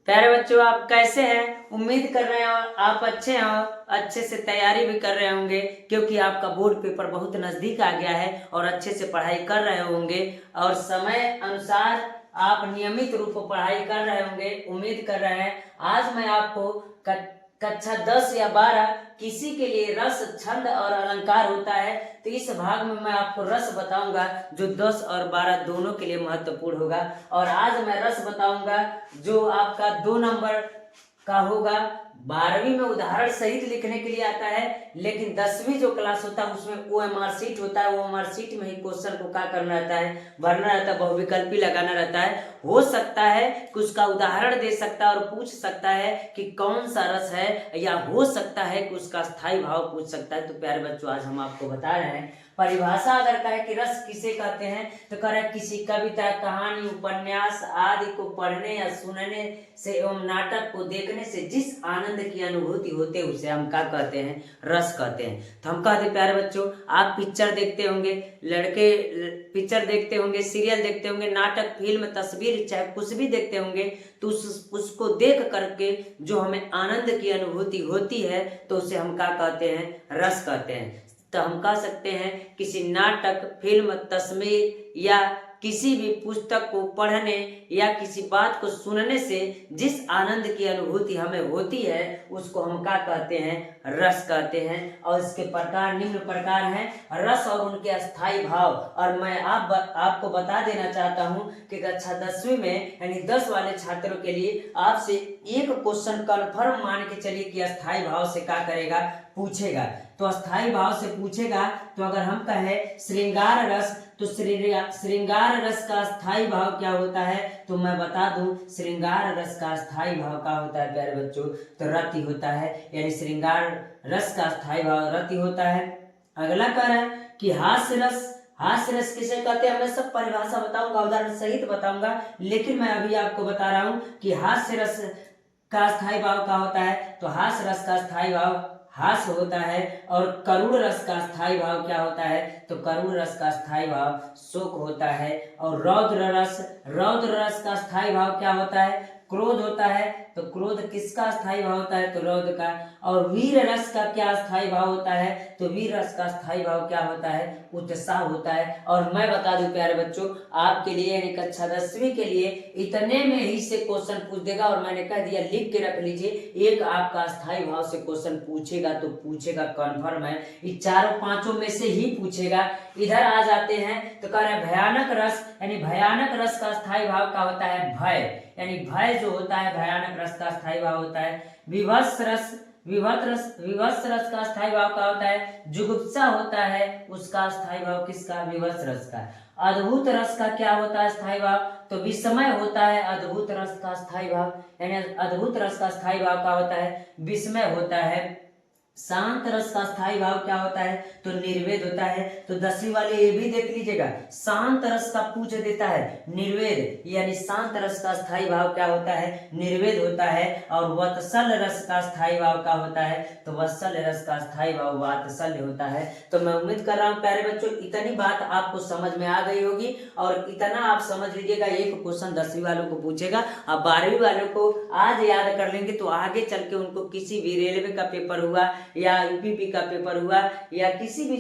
प्यारे बच्चों, आप कैसे हैं? उम्मीद कर रहे हैं आप अच्छे हैं और अच्छे से तैयारी भी कर रहे होंगे, क्योंकि आपका बोर्ड पेपर बहुत नज़दीक आ गया है और अच्छे से पढ़ाई कर रहे होंगे और समय अनुसार आप नियमित रूप से पढ़ाई कर रहे होंगे। उम्मीद कर रहे हैं आज मैं आपको कक्षा 10 या 12 किसी के लिए रस, छंद और अलंकार होता है, तो इस भाग में मैं आपको रस बताऊंगा जो 10 और 12 दोनों के लिए महत्वपूर्ण होगा। और आज मैं रस बताऊंगा जो आपका 2 नंबर का होगा। 12वीं में उदाहरण सहित लिखने के लिए आता है, लेकिन 10वीं जो क्लास होता है उसमें OMR शीट होता है। OMR शीट में ही क्वेश्चन को क्या करना रहता है, भरना रहता है, बहुविकल्पी लगाना रहता है। हो सकता है कि उसका उदाहरण दे सकता है और पूछ सकता है कि कौन सा रस है, या हो सकता है कि उसका स्थायी भाव पूछ सकता है। तो प्यारे बच्चों, आज हम आपको बता रहे हैं परिभाषा अगर कहे कि रस किसे कहते हैं, तो कह रहे किसी कविता, कहानी, उपन्यास आदि को पढ़ने या सुनने से एवं नाटक को देखने से जिस आनंद की अनुभूति होते उसे हम क्या कहते हैं, रस कहते हैं। तो हम कहते प्यारे बच्चों, आप पिक्चर देखते होंगे, लड़के पिक्चर देखते होंगे, सीरियल देखते होंगे, नाटक, फिल्म, तस्वीर, चाहे कुछ भी देखते होंगे, तो उसको देख करके जो हमें आनंद की अनुभूति होती है तो उसे हम क्या कहते हैं, रस कहते हैं। तो हम कह सकते हैं किसी नाटक, फिल्म, तस्वीर या किसी भी पुस्तक को पढ़ने या किसी बात को सुनने से जिस आनंद की अनुभूति हमें होती है उसको हम क्या कहते हैं, रस कहते हैं। और इसके प्रकार निम्न प्रकार हैं, रस और उनके अस्थायी भाव। और मैं आपको बता देना चाहता हूं कि कक्षा 10वीं में यानी 10 वाले छात्रों के लिए आपसे एक क्वेश्चन कन्फर्म मान के चलिए कि अस्थायी भाव से क्या करेगा, पूछेगा। तो अस्थायी भाव से पूछेगा, तो अगर हम कहें श्रृंगार रस, तो श्रृंगार रस का स्थायी भाव क्या होता है, तो मैं बता दूं श्रृंगार रस का स्थायी भाव क्या होता है प्यारे बच्चों, तो रति होता है। यानी श्रृंगार रस का स्थायी भाव रति होता है। अगला कह रहा है कि हास्य रस, हास्य रस किसे कहते हैं, मैं सब परिभाषा बताऊंगा, उदाहरण सहित बताऊंगा, लेकिन मैं अभी आपको बता रहा हूं कि हास्य रस का स्थायी भाव क्या होता है। तो हास्य रस का स्थायी भाव हास्य होता है। और करुण रस का स्थायी भाव क्या होता है, तो करुण रस का स्थायी भाव शोक होता है। और रौद्र रस का स्थायी भाव क्या होता है, क्रोध होता है। तो क्रोध किसका स्थायी भाव होता है, तो रौद्र का। और वीर रस का क्या स्थायी भाव होता है, तो वीर रस का स्थायी भाव क्या होता है, उत्साह होता है। और मैं बता दूं प्यारे बच्चों, आपके लिए यानी कक्षा 10वीं के लिए इतने में ही से क्वेश्चन पूछ देगा। और मैंने कह दिया लिख के रख लीजिए, एक आपका स्थायी भाव से क्वेश्चन पूछेगा तो पूछेगा, कन्फर्म है। ये चारों पांचों में से ही पूछेगा। इधर आ जाते हैं तो कह रहे हैं भयानक रस, यानी भयानक रस का स्थायी भाव क्या होता है, भय। यानी भय जो होता है भयानक रस का स्थायी भाव होता है। विभत्स रस का स्थायी भाव क्या होता है, जुगुप्सा होता है, उसका स्थायी भाव किसका, विभत्स रस का। अद्भुत रस का क्या होता है स्थायी भाव, तो विस्मय होता है अद्भुत रस का स्थायी भाव। यानी अद्भुत रस का स्थायी भाव क्या होता है, विस्मय होता है। शांत रस का स्थायी भाव क्या होता है, तो निर्वेद होता है। तो 10वीं वाले ये भी देख लीजिएगा, शांत रस का पूछ देता है निर्वेद, यानी शांत रस का स्थायी भाव क्या होता है, निर्वेद होता है। और वत्सल रस का स्थायी भाव क्या होता है, तो वत्सल रस का स्थायी भाव वात्सल्य होता है। तो मैं उम्मीद कर रहा हूँ प्यारे बच्चों इतनी बात आपको समझ में आ गई होगी। और इतना आप समझ लीजिएगा, एक क्वेश्चन 10वीं वालों को पूछेगा, अब 12वीं वालों को आज याद कर लेंगे तो आगे चल के उनको किसी भी रेलवे का पेपर हुआ या यूपीपी का पेपर हुआ या किसी भी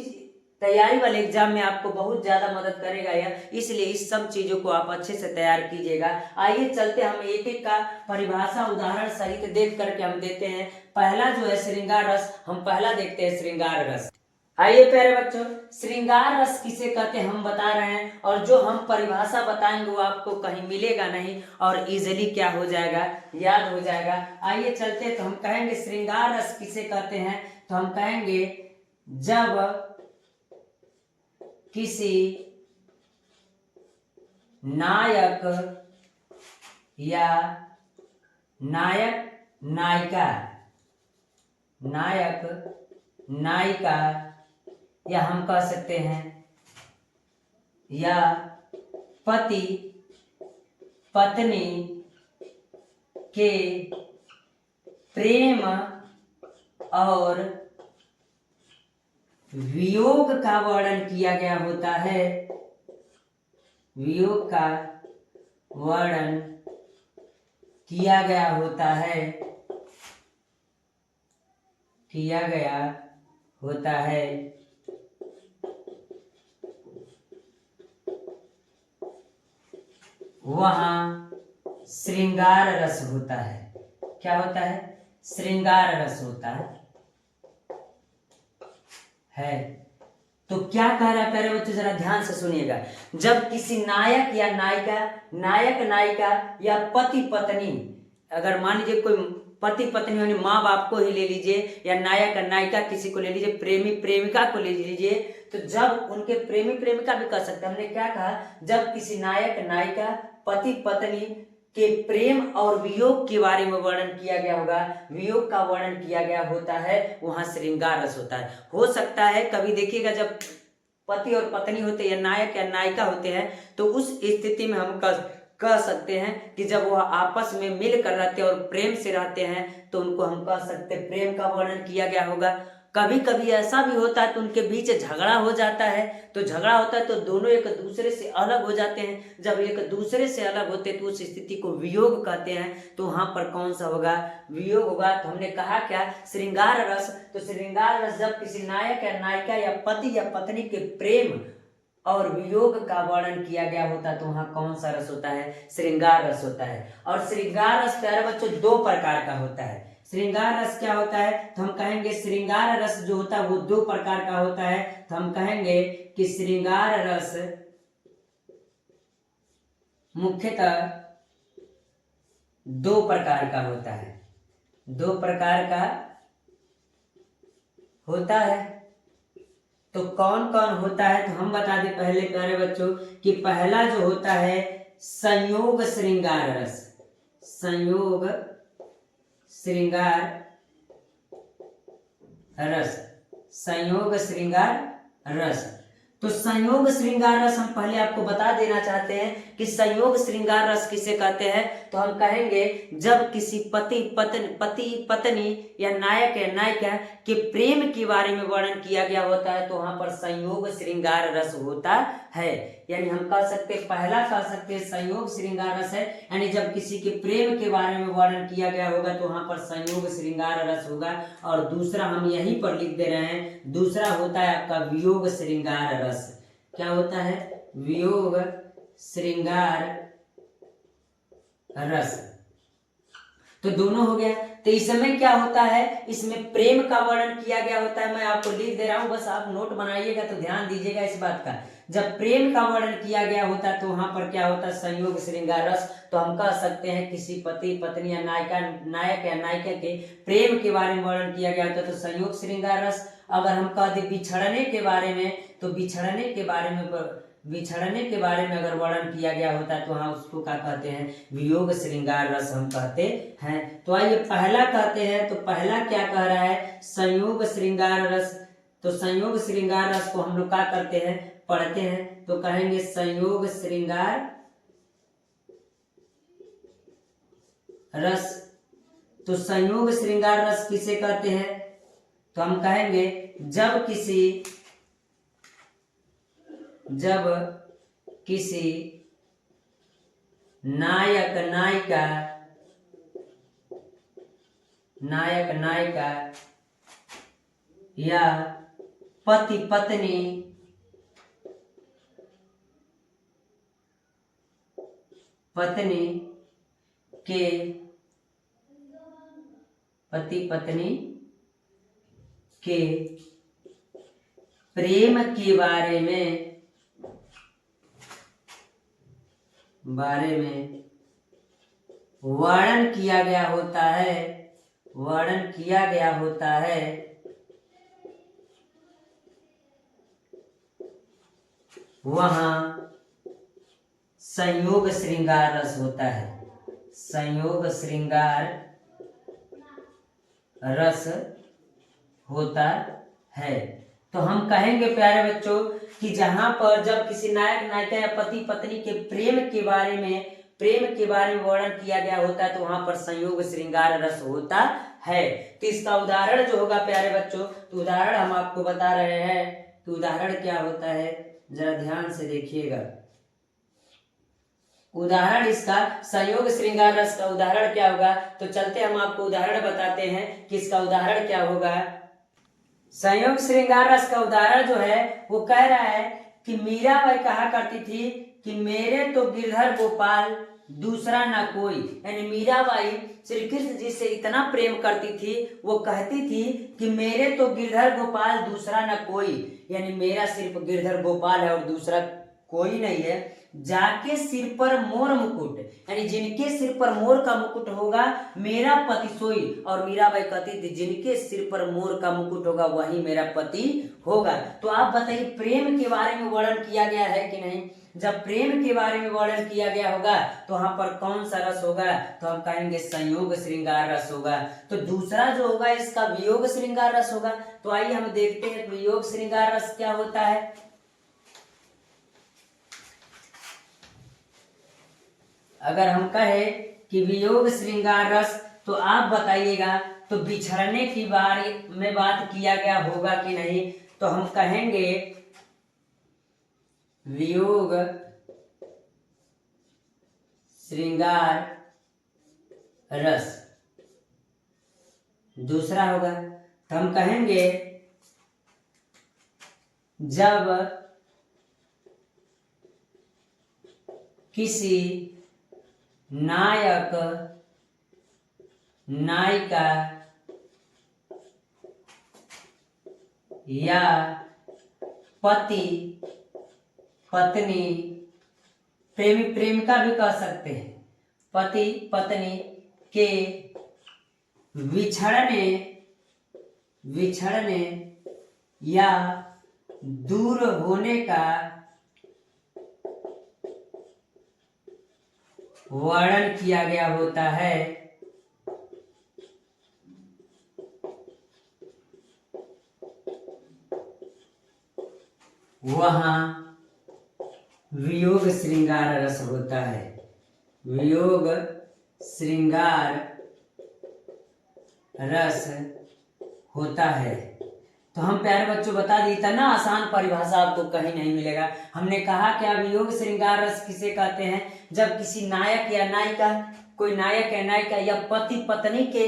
तैयारी वाले एग्जाम में आपको बहुत ज्यादा मदद करेगा यह। इसलिए इस सब चीजों को आप अच्छे से तैयार कीजिएगा। आइए चलते हम एक एक का परिभाषा उदाहरण सहित देख करके हम देते हैं। पहला जो है श्रृंगार रस, हम पहला देखते हैं श्रृंगार रस। आइए प्यारे बच्चों, श्रृंगार रस किसे कहते हैं हम बता रहे हैं, और जो हम परिभाषा बताएंगे वो आपको कहीं मिलेगा नहीं और इजीली क्या हो जाएगा, याद हो जाएगा। आइए चलते, तो हम कहेंगे श्रृंगार रस किसे कहते हैं, तो हम कहेंगे जब किसी नायक या नायिका या हम कह सकते हैं या पति पत्नी के प्रेम और वियोग का वर्णन किया गया होता है, वियोग का वर्णन किया गया होता है, किया गया होता है, वहाँ श्रृंगार रस होता है। क्या होता है? श्रृंगार रस होता है। तो क्या कह रहा है प्यारे बच्चों, जरा ध्यान से सुनिएगा। जब किसी नायक या नायिका, नायक नायिका या पति पत्नी, अगर मान लीजिए कोई पति पत्नी यानी माँ बाप को ही ले लीजिए, या नायक नायिका किसी को ले लीजिए, प्रेमी प्रेमिका को ले लीजिए, तो जब उनके प्रेमी प्रेमिका भी कह सकते हैं, हमने क्या कहा, जब किसी नायक नायिका पति पत्नी के प्रेम और वियोग के बारे में वर्णन किया गया होगा, वियोग का वर्णन किया गया होता है, वहां श्रृंगार रस होता है। हो सकता है कभी देखिएगा जब पति और पत्नी होते हैं या नायक या नायिका होते हैं, तो उस स्थिति में हम कह सकते हैं कि जब वह आपस में मिल कर रहते हैं और प्रेम से रहते हैं, तो उनको हम कह सकते हैं प्रेम का वर्णन किया गया होगा। कभी कभी ऐसा भी होता है तो उनके बीच झगड़ा हो जाता है, तो झगड़ा होता है तो दोनों एक दूसरे से अलग हो जाते हैं। जब एक दूसरे से अलग होते हैं तो उस स्थिति को वियोग कहते हैं। तो वहां पर कौन सा होगा? वियोग होगा। तो हमने कहा क्या? श्रृंगार रस। तो श्रृंगार रस जब किसी नायक या नायिका या पति या पत्नी के प्रेम और वियोग का वर्णन किया गया होता है, तो वहां कौन सा रस होता है? श्रृंगार रस होता है। और श्रृंगार रस प्यारे बच्चों दो प्रकार का होता है। श्रृंगार रस क्या होता है? तो हम कहेंगे श्रृंगार रस जो होता है वो दो प्रकार का होता है। तो हम कहेंगे कि श्रृंगार रस मुख्यतः दो प्रकार का होता है, दो प्रकार का होता है। तो कौन कौन होता है? तो हम बता दें पहले प्यारे बच्चों कि पहला जो होता है संयोग श्रृंगार रस, संयोग श्रृंगार रस, संयोग श्रृंगार रस। तो संयोग श्रृंगार रस हम पहले आपको बता देना चाहते हैं कि संयोग श्रृंगार रस किसे कहते हैं। तो हम कहेंगे जब किसी पति पत्नी या नायक या नायिका के प्रेम के बारे में वर्णन किया गया होता है, तो वहां पर संयोग श्रृंगार रस होता है। यानी हम कह सकते हैं पहला कह सकते हैं संयोग श्रृंगार रस है, यानी जब किसी के प्रेम के बारे में वर्णन किया गया होगा तो वहां पर संयोग श्रृंगार रस होगा। और दूसरा हम यहीं पर लिख दे रहे हैं, दूसरा होता है आपका वियोग श्रृंगार रस। क्या होता है? वियोग श्रृंगार रस। तो दोनों हो गया। तो इस समय क्या होता है? इसमें प्रेम का वर्णन किया गया होता है। मैं आपको लिख दे रहा हूं, बस आप नोट बनाइएगा तो ध्यान दीजिएगा इस बात का। जब प्रेम का वर्णन किया गया होता है तो वहां पर क्या होता है? संयोग श्रृंगार रस। तो हम कह सकते हैं किसी पति पत्नी या नायक या नायिका के प्रेम के बारे में वर्णन किया गया होता है तो संयोग श्रृंगार रस। अगर हम कह दें बिछड़ने के बारे में, तो बिछड़ने के बारे में अगर वर्णन किया गया होता है तो हाँ उसको क्या कहते हैं? वियोग श्रृंगार रस हम कहते हैं। तो आइए पहला कहते हैं, तो पहला क्या कह रहा है? संयोग श्रृंगार रस। तो संयोग श्रृंगार रस को हम लोग क्या करते हैं? पढ़ते हैं। तो कहेंगे संयोग श्रृंगार रस। तो संयोग श्रृंगार रस किसे कहते हैं? तो हम कहेंगे जब किसी नायक नायिका या पति पत्नी के प्रेम के बारे में वर्णन किया गया होता है, वहां संयोग श्रृंगार रस होता है। संयोग श्रृंगार रस होता है। तो हम कहेंगे प्यारे बच्चों कि जहां पर जब किसी नायक नायिका या पति पत्नी के प्रेम के बारे में वर्णन किया गया होता है तो वहां पर संयोग श्रृंगार रस होता है। तो इसका उदाहरण जो होगा प्यारे बच्चों, तो उदाहरण हम आपको बता रहे हैं। तो उदाहरण क्या होता है जरा ध्यान से देखिएगा। उदाहरण इसका संयोग श्रृंगार रस का उदाहरण क्या होगा? तो चलते हम आपको उदाहरण बताते हैं कि इसका उदाहरण क्या होगा। संयोग श्रृंगार रस का उदाहरण जो है वो कह रहा है कि मीराबाई कहा करती थी कि मेरे तो गिरधर गोपाल दूसरा ना कोई। यानी मीराबाई श्री कृष्ण जी से इतना प्रेम करती थी, वो कहती थी कि मेरे तो गिरधर गोपाल दूसरा ना कोई, यानी मेरा सिर्फ गिरधर गोपाल है और दूसरा कोई नहीं है। जाके सिर पर मोर मुकुट, यानी जिनके सिर पर मोर का मुकुट होगा मेरा पति सोई। और मीराबाई कहती थी जिनके सिर पर मोर का मुकुट होगा वही मेरा पति होगा। तो आप बताइए प्रेम के बारे में वर्णन किया गया है कि नहीं? जब प्रेम के बारे में वर्णन किया गया होगा तो वहां पर कौन सा रस होगा? तो हम कहेंगे संयोग श्रृंगार रस होगा। तो दूसरा जो होगा इसका वियोग श्रृंगार रस होगा। तो आइए हम देखते हैं वियोग श्रृंगार रस क्या होता है। अगर हम कहें कि वियोग श्रृंगार रस, तो आप बताइएगा तो बिछड़ने की बारे में बात किया गया होगा कि नहीं? तो हम कहेंगे वियोग श्रृंगार रस। दूसरा होगा तो हम कहेंगे जब किसी नायक नायिका या पति पत्नी, प्रेमी प्रेमिका भी कह सकते हैं, पति पत्नी के विछड़ने या दूर होने का वर्णन किया गया होता है, वहां वियोग श्रृंगार रस होता है। वियोग श्रृंगार रस होता है। तो हम प्यारे बच्चों बता दी, इतना आसान परिभाषा आपको कहीं नहीं मिलेगा। हमने कहा क्या वियोग श्रृंगार रस किसे कहते हैं? जब किसी नायक या नायिका, कोई नायक या नायिका या पति पत्नी के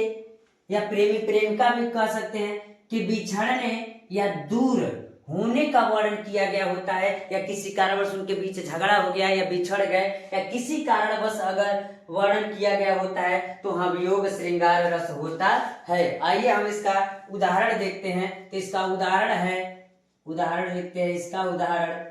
या प्रेमी प्रेमिका भी कह सकते हैं कि बिछड़ने या दूर होने का वर्णन किया गया होता है, या किसी कारणवश उनके बीच झगड़ा हो गया या बिछड़ गए या किसी कारणवश अगर वर्णन किया गया होता है तो हाँ वियोग श्रृंगार रस होता है। आइए हम इसका उदाहरण देखते हैं। तो इसका उदाहरण है, उदाहरण लिखते हैं। इसका उदाहरण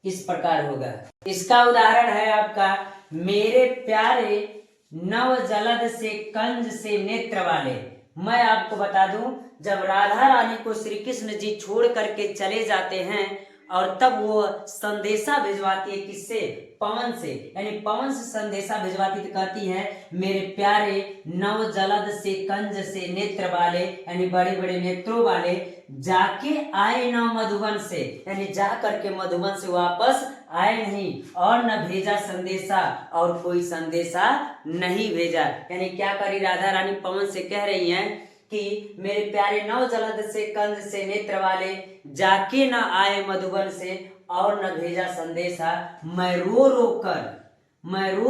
इस प्रकार होगा। इसका उदाहरण है आपका, मेरे प्यारे नव जलद से कंज से नेत्र वाले। मैं आपको बता दूं, जब राधा रानी को श्री कृष्ण जी छोड़ करके चले जाते हैं और तब वो संदेशा भिजवाती है किससे? पवन से। यानी पवन से संदेशा भिजवाती तो कहती है मेरे प्यारे नव जलद से कंज से नेत्र वाले, यानी बड़े बड़े नेत्रों वाले, जाके आए न मधुबन से, यानी जा करके मधुबन से वापस आए नहीं, और न भेजा संदेशा, और कोई संदेशा नहीं भेजा। यानी क्या करी राधा रानी पवन से कह रही हैं कि मेरे प्यारे नव जलद से कंज से नेत्र वाले, जाके न आए मधुबन से और न भेजा संदेशा, मैं रो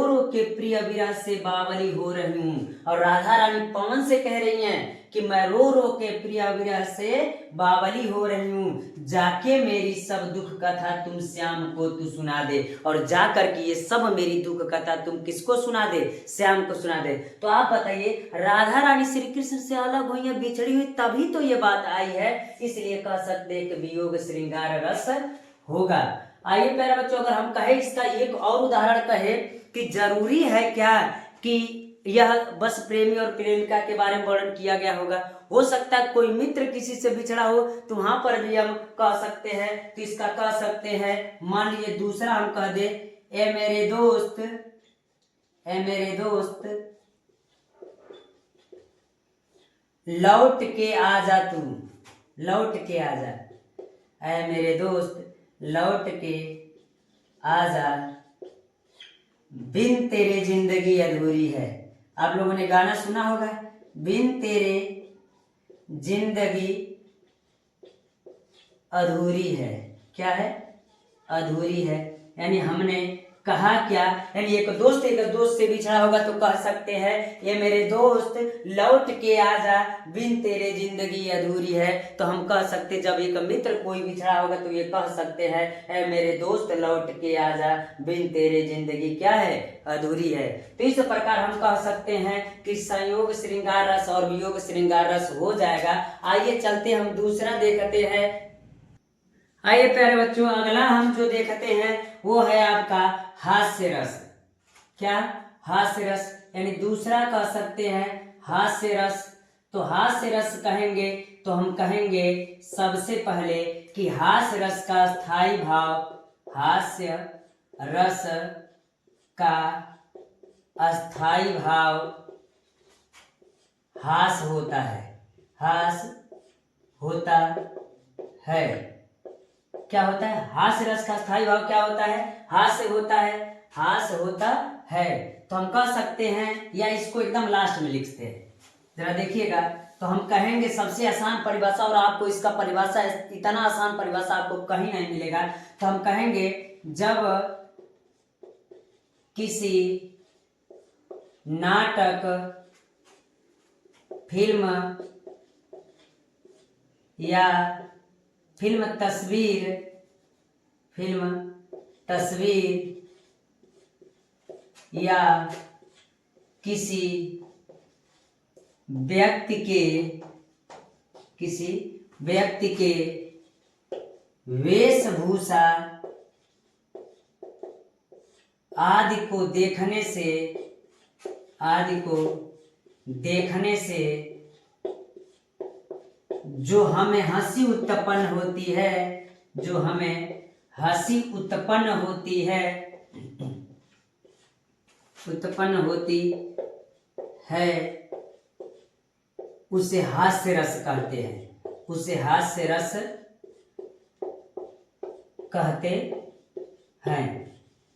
रो के प्रिय विरह से बावली हो रही हूँ। और राधा रानी पवन से कह रही हैं कि मैं रो रो के प्रिय विरह से बावली हो रही हूँ, जाके मेरी सब दुख कथा तुम श्याम को तू सुना दे। और जा करके ये सब मेरी दुख कथा तुम किसको सुना दे? श्याम को सुना दे। तो आप बताइए, राधा रानी श्री कृष्ण से अलग हुई है, बिछड़ी हुई, तभी तो ये बात आई है, इसलिए कह सकते हैं कि वियोग श्रृंगार रस होगा। आइए प्यारे बच्चों, अगर हम कहें इसका एक और उदाहरण कहे कि जरूरी है क्या कि यह बस प्रेमी और प्रेमिका के बारे में वर्णन किया गया होगा? हो सकता है कोई मित्र किसी से बिछड़ा हो, तो वहां पर भी हम कह सकते हैं। तो इसका कह सकते हैं, मान लीजिए दूसरा हम कह दे, ए मेरे दोस्त लौट के आ जा तू, लौट के आ जा, ऐ मेरे दोस्त लौट के आ जा, बिन तेरे जिंदगी अधूरी है। आप लोगों ने गाना सुना होगा, बिन तेरे जिंदगी अधूरी है। क्या है? अधूरी है। यानी हमने कहा क्या, यानी एक दोस्त से बिछड़ा होगा तो कह सकते हैं ये मेरे दोस्त लौट के आजा, बिन तेरे जिंदगी अधूरी है। तो हम कह सकते जब एक मित्र कोई बिछड़ा होगा तो ये कह सकते हैं ए मेरे दोस्त लौट के आजा, बिन तेरे जिंदगी क्या है, अधूरी है। तो इस प्रकार हम कह सकते हैं कि संयोग श्रृंगार रस और वियोग श्रृंगार रस हो जाएगा। आइए चलते हम दूसरा देखते हैं। आइए प्यारे बच्चों, अगला हम जो देखते हैं वो है आपका हास्य रस। क्या, हास्य रस, यानी दूसरा कह सकते हैं हास्य रस। तो हास्य रस कहेंगे तो हम कहेंगे सबसे पहले कि हास्य रस का स्थायी भाव, हास्य रस का अस्थाई भाव हास होता है, हास होता है। क्या होता है, हास्य रस का स्थायी भाव क्या होता है, हास्य होता है, हास होता है। तो हम कह सकते हैं, या इसको एकदम लास्ट में लिखते हैं, जरा देखिएगा। तो हम कहेंगे सबसे आसान परिभाषा, और आपको इसका परिभाषा, इतना आसान परिभाषा आपको कहीं नहीं मिलेगा। तो हम कहेंगे जब किसी नाटक, फिल्म या फिल्म तस्वीर या किसी व्यक्ति के वेशभूषा आदि को देखने से जो हमें हंसी उत्पन्न होती है, उसे हास्य रस कहते हैं।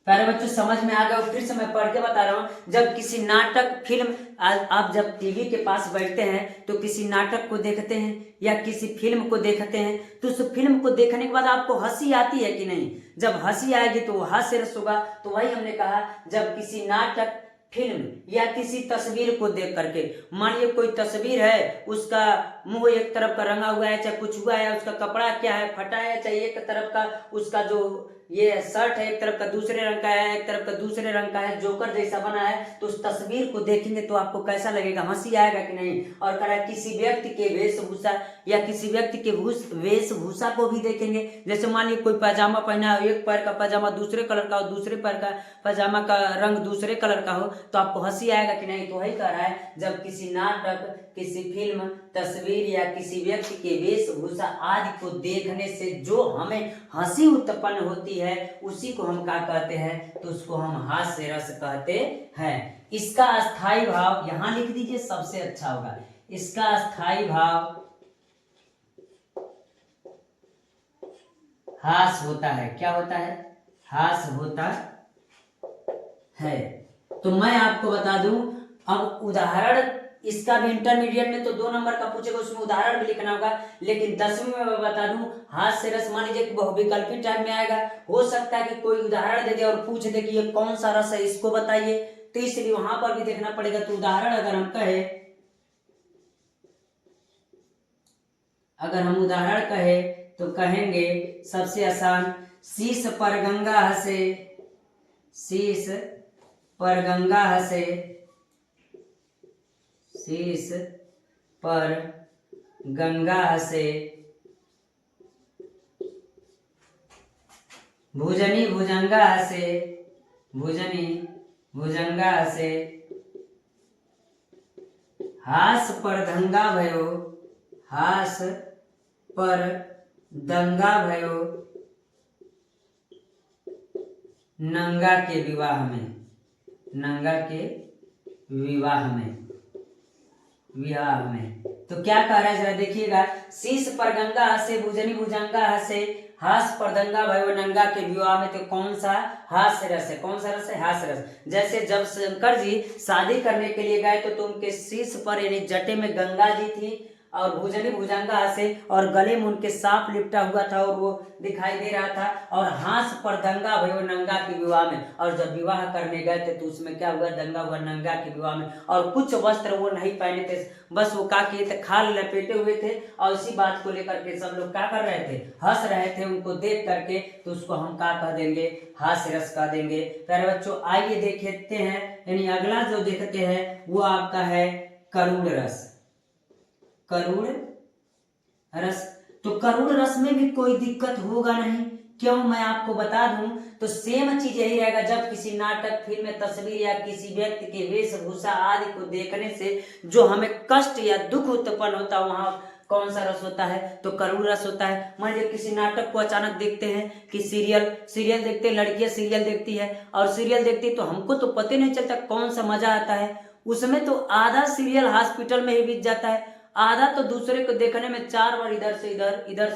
प्यारे बच्चों, समझ में आ गया? फिर से मैं पढ़ के बता रहा हूँ। जब किसी नाटक, फिल्म, आप जब टीवी के पास बैठते हैं तो किसी नाटक को देखते हैं या किसी फिल्म को देखते हैं, तो उस फिल्म को देखने के बाद आपको हंसी आती है कि नहीं? जब हंसी आएगी तो वो हास्य रस होगा। तो वही हमने कहा, जब किसी नाटक, फिल्म या किसी तस्वीर को देख करके, मानिए कोई तस्वीर है, उसका मुंह एक तरफ का रंगा हुआ है, चाहे कुछ हुआ है, उसका कपड़ा क्या है, फटा है, चाहे एक तरफ का उसका जो ये शर्ट है एक तरफ का दूसरे रंग का है, एक तरफ का दूसरे रंग का है, जोकर जैसा बना है, तो उस तस्वीर को देखेंगे तो आपको कैसा लगेगा, हंसी आएगा कि नहीं? और कह किसी व्यक्ति के वेशभूषा या किसी व्यक्ति के वेशभूषा को भी देखेंगे। जैसे मान लीजिए कोई पैजामा पहना है, एक पैर का पैजामा दूसरे कलर का हो, दूसरे पैर का पैजामा का रंग दूसरे कलर का हो, तो आपको हंसी आएगा कि नहीं? तो वही कह रहा है, जब किसी नाटक, किसी फिल्म, तस्वीर या किसी व्यक्ति के वेशभूषा आदि को देखने से जो हमें हंसी उत्पन्न होती है, उसी को हम क्या कहते हैं? तो उसको हम हास्य रस कहते हैं। इसका अस्थाई भाव यहां लिख दीजिए, सबसे अच्छा होगा। इसका अस्थाई भाव हास होता है। क्या होता है? हास होता है। तो मैं आपको बता दूं, अब उदाहरण इसका भी इंटरमीडिएट में तो 2 नंबर का पूछेगा, उसमें उदाहरण भी लिखना होगा। लेकिन 10वीं में मैं बता दूं, हास्य रस मान लीजिए कि बहुविकल्पी टाइप में आएगा, हो सकता है कि कोई उदाहरण दे दे और पूछ दे कि ये कौन सा रस है, इसको बताइए, तो इसलिए वहां पर भी देखना पड़ेगा। तो उदाहरण अगर हम उदाहरण कहे तो कहेंगे सबसे आसान, शीश पर गंगा हंसे, शीश पर गंगा हंसे, शीश पर गंगा हंसे, भुजनी भुजंगा हंसे, भुजनी भुजंगा हंसे, हास पर दंगा भयो, हास पर दंगा भयो, नंगा के विवाह में, नंगा के विवाह में, तो क्या कह रहा है जरा देखिएगा, शीश पर गंगा हंसे, भुजनी भुजंगा हंसे, हास पर दंगा भयो, नंगा के विवाह में। तो कौन सा हास्य रस है? कौन सा रस है? हास्य रस। जैसे जब शंकर जी शादी करने के लिए गए तो उनके शीश पर यानी जटे में गंगा जी थी और भुजंगी भुजंगा से और गले में उनके सांप लिपटा हुआ था और वो दिखाई दे रहा था। और हाथ पर दंगा भयो नंगा के विवाह में, और जब विवाह करने गए थे तो उसमें क्या हुआ, दंगा हुआ नंगा के विवाह में। और कुछ वस्त्र वो नहीं पहने थे, बस वो क्या किए थे, खाल लपेटे हुए थे। और इसी बात को लेकर के सब लोग क्या कर रहे थे, हंस रहे थे उनको देख करके। तो उसको हम क्या कह देंगे, हास्य रस कह देंगे। प्यारे बच्चों आइए देखते हैं, यानी अगला जो देखते हैं वो आपका है करुण रस। करुण रस, तो करुण रस में भी कोई दिक्कत होगा नहीं। क्यों, मैं आपको बता दूं तो सेम चीज यही रहेगा। जब किसी नाटक, फिल्म, तस्वीर या किसी व्यक्ति के वेशभूषा आदि को देखने से जो हमें कष्ट या दुख उत्पन्न होता है, वहां कौन सा रस होता है, तो करुण रस होता है। मान लीजिए किसी नाटक को अचानक देखते हैं कि सीरियल देखते हैं, लड़कियां सीरियल देखती है और सीरियल देखती है तो हमको तो पता नहीं चलता कौन सा मजा आता है। उसमें तो आधा सीरियल हॉस्पिटल में ही बीत जाता है, आधा तो दूसरे को देखने में 4 बार इधर से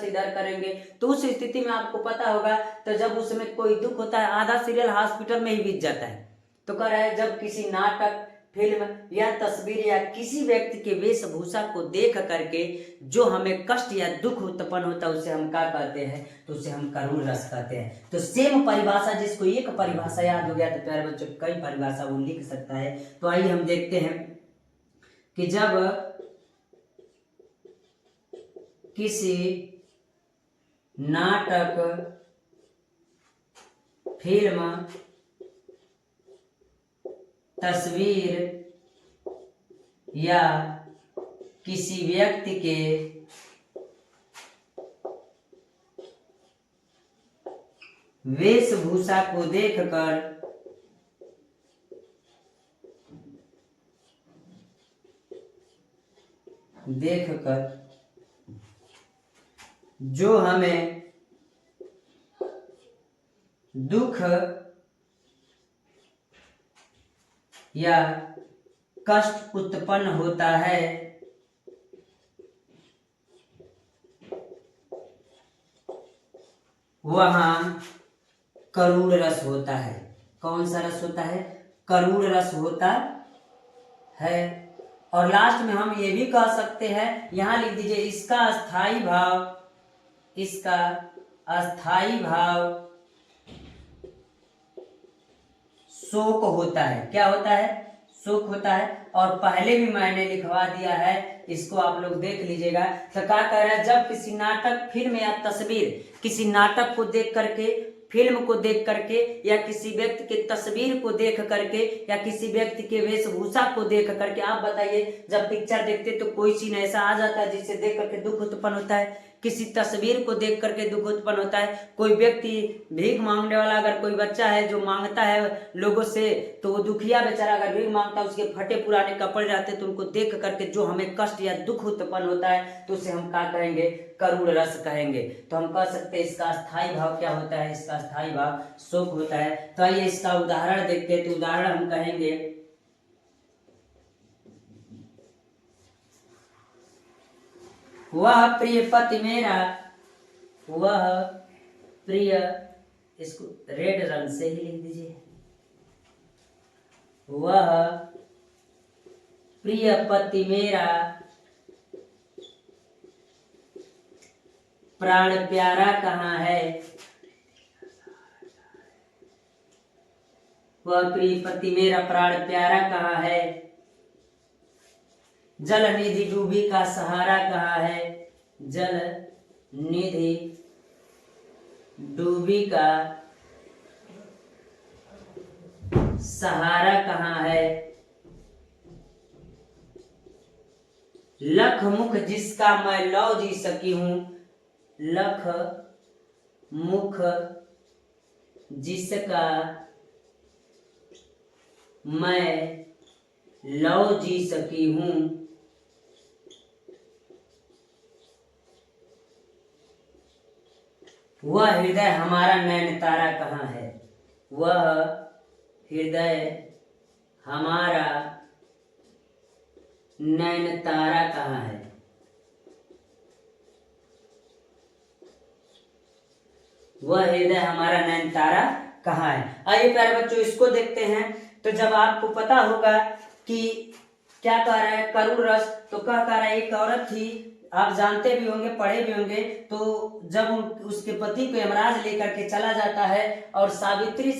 इधर करेंगे। तो उस स्थिति में आपको पता होगा, तो जब उसमें कोई दुख होता है आधा सीरियल हॉस्पिटल में ही बीत जाता है। तो कह रहा है जब किसी नाटक, फिल्म या तस्वीर या किसी व्यक्ति के वेशभूषा को देख करके जो हमें कष्ट या दुख उत्पन्न होता है उसे हम क्या कहते हैं, तो उसे हम करुण रस कहते हैं। तो सेम परिभाषा, जिसको एक परिभाषा याद हो गया तो प्यारे बच्चों कई परिभाषा वो लिख सकता है। तो आइए हम देखते हैं कि जब किसी नाटक, फिल्म, तस्वीर या किसी व्यक्ति के वेशभूषा को देखकर जो हमें दुख या कष्ट उत्पन्न होता है वहां करुण रस होता है। कौन सा रस होता है, करुण रस होता है। और लास्ट में हम ये भी कह सकते हैं, यहां लिख दीजिए, इसका स्थायी भाव शोक होता है। क्या होता है, शोक होता है। और पहले भी मैंने लिखवा दिया है, इसको आप लोग देख लीजिएगा। तो क्या कह रहा है, जब किसी नाटक, फिल्म या तस्वीर, किसी नाटक को देख करके, फिल्म को देख करके या किसी व्यक्ति के तस्वीर को देख करके या किसी व्यक्ति के वेशभूषा को देख करके, आप बताइए जब पिक्चर देखते तो कोई सीन ऐसा आ जाता है जिससे देख करके दुख उत्पन्न होता है, किसी तस्वीर को देख करके दुख उत्पन्न होता है। कोई व्यक्ति भीख मांगने वाला, अगर कोई बच्चा है जो मांगता है लोगों से, तो वो दुखिया बेचारा अगर भीख मांगता है, उसके फटे पुराने कपड़े रहते तो उनको देख करके जो हमें कष्ट या दुख उत्पन्न होता है तो उसे हम क्या कहेंगे, करुण रस कहेंगे। तो हम कह सकते हैं इसका स्थायी भाव क्या होता है, इसका स्थायी भाव शोक होता है। तो आइए इसका उदाहरण देखते हैं। तो उदाहरण हम कहेंगे, वह प्रिय पति मेरा, वह प्रिय, इसको रेड रंग से ही लिख दीजिए, वह प्रिय पति मेरा प्राण प्यारा कहाँ है, वह प्रिय पति मेरा प्राण प्यारा कहाँ है, जल निधि डूबी का सहारा कहाँ है, जल निधि डूबी का सहारा कहाँ है, लख मुख जिसका मैं लौ जी सकी हूं, लख मुख जिसका मैं लौ जी सकी हूं, वह हृदय हमारा नैन तारा कहाँ है, वह हृदय हमारा नैन तारा कहाँ है। वह हृदय हमारा नैन तारा कहाँ है। आइए प्यारे बच्चों इसको देखते हैं। तो जब आपको पता होगा कि क्या कह रहा है, करुण रस। तो क्या कह रहा है, एक औरत थी, आप जानते भी होंगे, पढ़े भी होंगे। तो जब उसके पति को यमराज लेकर के चला जाता है और सावित्री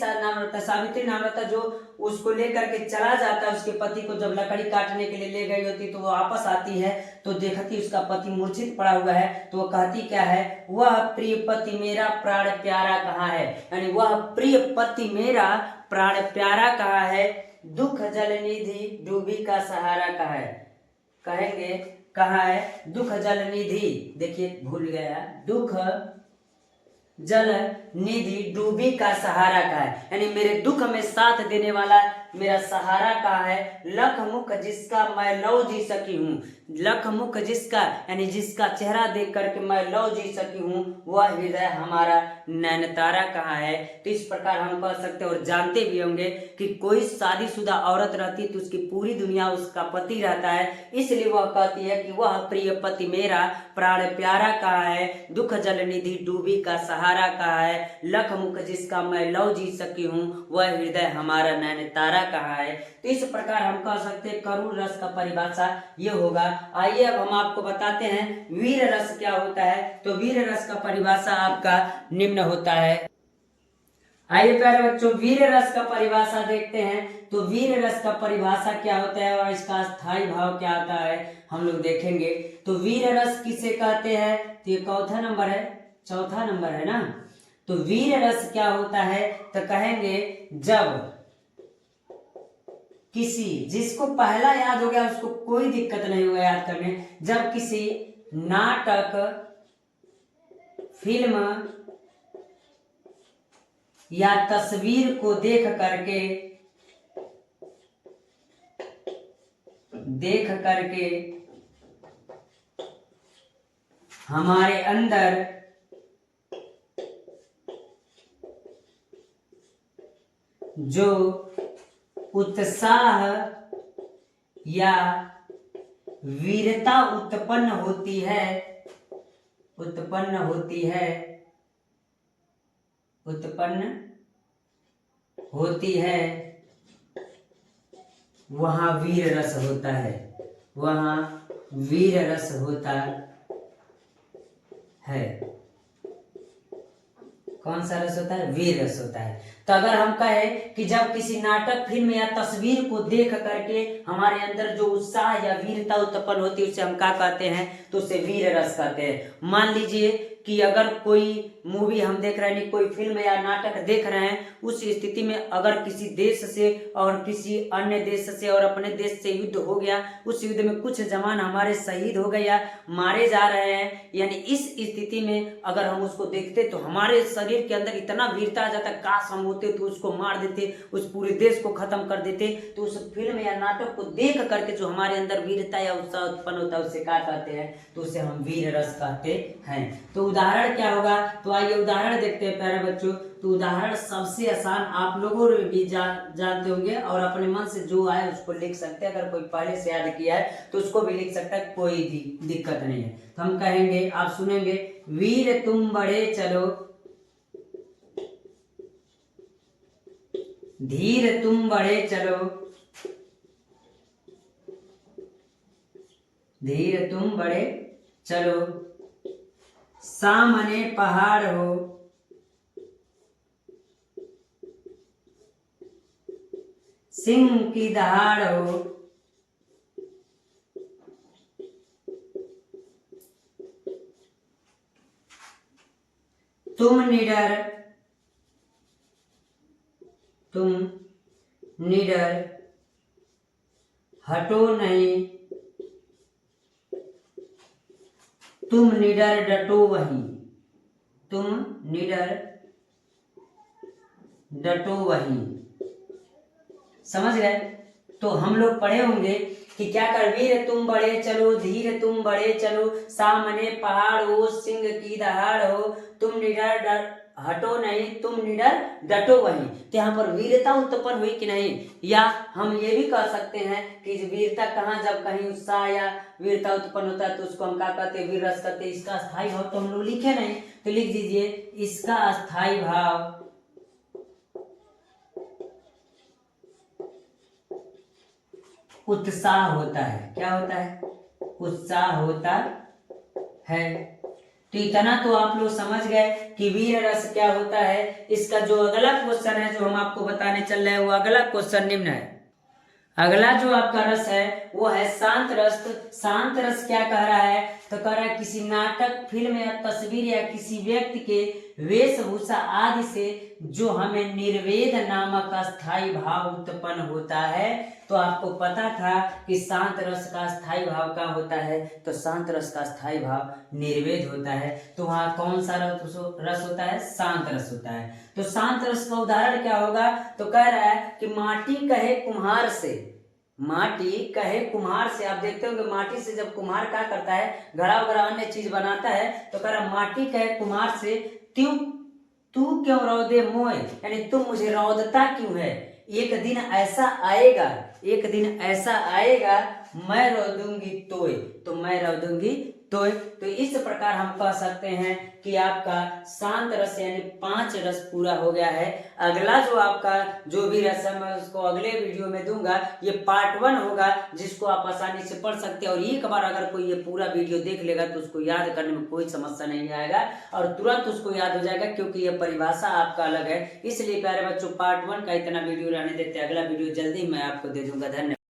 नाम रहता जो उसको लेकर के चला जाता है, उसके पति को जब लकड़ी काटने के लिए ले गई होती तो वो वापस आती है तो देखती उसका पति मूर्छित पड़ा हुआ है। तो वो कहती क्या है, वह प्रिय पति मेरा प्राण प्यारा कहाँ है, यानी वह प्रिय पति मेरा प्राण प्यारा कहाँ है, दुख जल निधि डूबी का सहारा कहाँ है। कहेंगे कहाँ है, दुख जल निधि, देखिए भूल गया, दुख जल निधि डूबी का सहारा का है, यानी मेरे दुख में साथ देने वाला मेरा सहारा कहाँ है, लख मुख जिसका मैं लौ जी सकी हूँ, लख मुख जिसका यानी जिसका चेहरा देख करके मैं लौ जी सकी हूँ, वह हृदय हमारा नैनतारा कहाँ है। तो इस प्रकार हम कह सकते हैं और जानते भी होंगे कि कोई शादीशुदा औरत रहती तो उसकी पूरी दुनिया उसका पति रहता है, इसलिए वह कहती है कि वह प्रिय पति मेरा प्राण प्यारा कहाँ है, दुख जल निधि डूबी का सहारा कहाँ है, लख मुख जिसका मैं लौ जी सकी हूँ, वह हृदय हमारा नैनतारा कहाँ है। तो इस प्रकार हम कह सकते हैं करुण रस का परिभाषा ये होगा। आइए अब हम आपको बताते हैं वीर रस क्या होता है। तो वीर रस का परिभाषा आपका निम्न होता है। आइए प्यारे बच्चों, वीर रस का परिभाषा देखते हैं। तो वीर रस का परिभाषा क्या होता है और इसका स्थायी भाव क्या आता है हम लोग देखेंगे। तो वीर रस किसे कहते हैं, तो ये चौथा नंबर है ना। तो वीर रस क्या होता है, तो कहेंगे जब किसी, जिसको पहला याद हो गया उसको कोई दिक्कत नहीं होगा याद करने, जब किसी नाटक, फिल्म या तस्वीर को देख करके हमारे अंदर जो उत्साह या वीरता उत्पन्न होती है वहाँ वीर रस होता है, वहाँ वीर रस होता है। कौन सा रस होता है, वीर रस होता है। तो अगर हम कहें कि जब किसी नाटक, फिल्म या तस्वीर को देख करके हमारे अंदर जो उत्साह या वीरता उत्पन्न होती है उसे हम क्या कहते हैं, तो उसे वीर रस कहते हैं। मान लीजिए कि अगर कोई मूवी हम देख रहे हैं, कोई फिल्म या नाटक देख रहे हैं, उस स्थिति में अगर किसी देश से और किसी अन्य देश से और अपने देश से युद्ध हो गया, उस युद्ध में कुछ जवान हमारे शहीद हो गए या मारे जा रहे हैं, यानी इस स्थिति में अगर हम उसको देखते तो हमारे शरीर के अंदर इतना वीरता आ जाता, काश हम होते तो उसको मार देते, उस पूरे देश को खत्म कर देते। तो उस फिल्म या नाटक को देख करके जो हमारे अंदर वीरता या उत्साह उत्पन्न होता है उसे क्या कहते हैं, तो उसे हम वीर रस कहते हैं। तो उदाहरण क्या होगा, तो आइए उदाहरण देखते हैं प्यारे बच्चों। तो उदाहरण सबसे आसान आप लोगों भी जानते होंगे और अपने मन से जो आए उसको लिख सकते हैं। अगर कोई पहले से याद किया है तो उसको भी लिख सकता है, कोई दिक्कत नहीं है। तो हम कहेंगे, आप सुनेंगे, वीर तुम बढ़े चलो, धीर तुम बढ़े चलो, धीर तुम बढ़े चलो, सामने पहाड़ हो, सिंह की दहाड़ हो, तुम निडर हटो नहीं, तुम निडर डटो वहीं, तुम निडर डटो वहीं। समझ गए। तो हम लोग पढ़े होंगे कि क्या कर, वीर तुम बढ़े चलो, धीर तुम बढ़े चलो, सामने पहाड़ हो, सिंह की दहाड़ हो, तुम निडर हटो नहीं, तुम निडर डटो वहीं। तो यहाँ पर वीरता उत्पन्न हुई कि नहीं, या हम ये भी कह सकते हैं कि वीरता कहाँ, जब कहीं उत्साह या वीरता उत्पन्न होता है तो उसको हम क्या कहते हैं, वीर रस कहते हैं। इसका स्थायी भाव तो हम लोग लिखे नहीं, तो लिख दीजिए, इसका स्थायी भाव उत्साह होता है। क्या होता है? उत्साह होता है। तो इतना तो आप लोग समझ गए कि वीर रस क्या होता है। इसका जो अगला क्वेश्चन है जो हम आपको बताने चल रहे हैं वो अगला क्वेश्चन निम्न है। अगला जो आपका रस है वो है शांत रस। शांत रस क्या कह रहा है? तो कह रहा है किसी नाटक, फिल्म या तस्वीर या किसी व्यक्ति के वेशभूषा आदि से जो हमें निर्वेद नामक स्थायी भाव उत्पन्न होता है। तो आपको पता था कि शांत रस का स्थायी भाव क्या होता है? तो शांत रस का स्थायी भाव निर्वेद होता है। तो वहाँ कौन सा रस होता है? शांत रस होता है। तो शांत रस का उदाहरण क्या होगा? तो कह रहा है कि माटी कहे कुम्हार से, माटी कहे कुम्हार से। आप देखते होंगे माटी से जब कुम्हार क्या करता है, घड़ा वगैरह अन्य चीज बनाता है, तो कह रहा माटी कहे कुम्हार से त्यों तू क्यों रौदे मोए, यानी तुम मुझे रौदता क्यों है। एक दिन ऐसा आएगा, एक दिन ऐसा आएगा मैं रौदूंगी तोय, तो मैं रौदूंगी तोय। तो इस प्रकार हम कह सकते हैं कि आपका शांत रस यानी 5 रस पूरा हो गया है। अगला जो आपका जो भी रस है मैं उसको अगले वीडियो में दूंगा। ये पार्ट 1 होगा जिसको आप आसानी से पढ़ सकते हैं और एक बार अगर कोई ये पूरा वीडियो देख लेगा तो उसको याद करने में कोई समस्या नहीं आएगा और तुरंत उसको याद हो जाएगा, क्योंकि ये परिभाषा आपका अलग है। इसलिए प्यारे बच्चों पार्ट 1 का इतना वीडियो रहने देते हैं, अगला वीडियो जल्दी मैं आपको दे दूंगा। धन्यवाद।